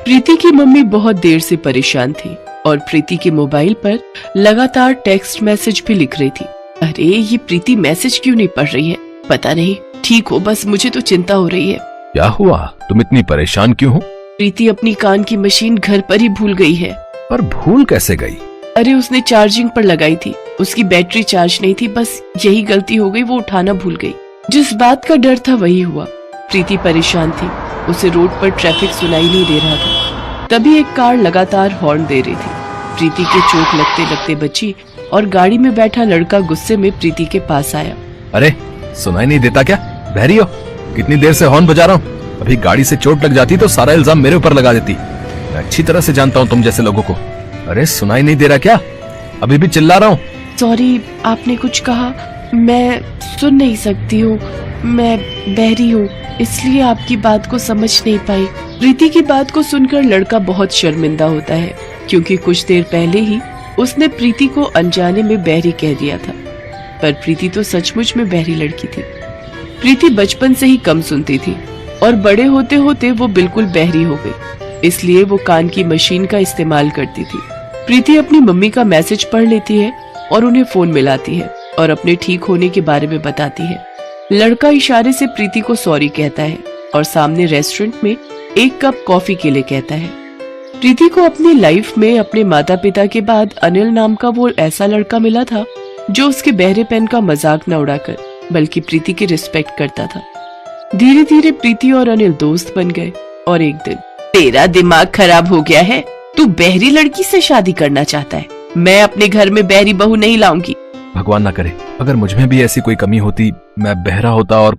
प्रीति की मम्मी बहुत देर से परेशान थी और प्रीति के मोबाइल पर लगातार टेक्स्ट मैसेज भी लिख रही थी। अरे ये प्रीति मैसेज क्यों नहीं पढ़ रही है? पता नहीं, ठीक हो, बस मुझे तो चिंता हो रही है। क्या हुआ? तुम इतनी परेशान क्यों हो? प्रीति अपनी कान की मशीन घर पर ही भूल गई है। पर भूल कैसे गई? अरे उसने चार्जिंग पर लगाई थी, उसकी बैटरी चार्ज नहीं थी, बस यही गलती हो गई, वो उठाना भूल गई। जिस बात का डर था वही हुआ। प्रीति परेशान थी, उसे रोड पर ट्रैफिक सुनाई नहीं दे रहा था। तभी एक कार लगातार हॉर्न दे रही थी। प्रीति के चोट लगते लगते बची और गाड़ी में बैठा लड़का गुस्से में प्रीति के पास आया। अरे सुनाई नहीं देता क्या? बहरी हो? कितनी देर से हॉर्न बजा रहा हूँ? अभी गाड़ी से चोट लग जाती तो सारा इल्जाम मेरे ऊपर लगा देती। मैं अच्छी तरह से जानता हूँ तुम जैसे लोगों को। अरे सुनाई नहीं दे रहा क्या? अभी भी चिल्ला रहा हूँ। सॉरी, आपने कुछ कहा? मैं सुन नहीं सकती हूँ, मैं बहरी हूँ, इसलिए आपकी बात को समझ नहीं पाई। प्रीति की बात को सुनकर लड़का बहुत शर्मिंदा होता है, क्योंकि कुछ देर पहले ही उसने प्रीति को अनजाने में बहरी कह दिया था। पर प्रीति तो सचमुच में बहरी लड़की थी। प्रीति बचपन से ही कम सुनती थी और बड़े होते होते वो बिल्कुल बहरी हो गई, इसलिए वो कान की मशीन का इस्तेमाल करती थी। प्रीति अपनी मम्मी का मैसेज पढ़ लेती है और उन्हें फोन मिलाती है और अपने ठीक होने के बारे में बताती है। लड़का इशारे से प्रीति को सॉरी कहता है और सामने रेस्टोरेंट में एक कप कॉफी के लिए कहता है। प्रीति को अपनी लाइफ में अपने माता पिता के बाद अनिल नाम का वो ऐसा लड़का मिला था जो उसके बहरेपन का मजाक न उड़ाकर बल्कि प्रीति की रिस्पेक्ट करता था। धीरे धीरे प्रीति और अनिल दोस्त बन गए और एक दिन, तेरा दिमाग खराब हो गया है, तू बहरी लड़की से शादी करना चाहता है? मैं अपने घर में बहरी बहू नहीं लाऊंगी। भगवान ना करे, अगर मुझ में भी ऐसी कोई कमी होती, मैं बहरा होता और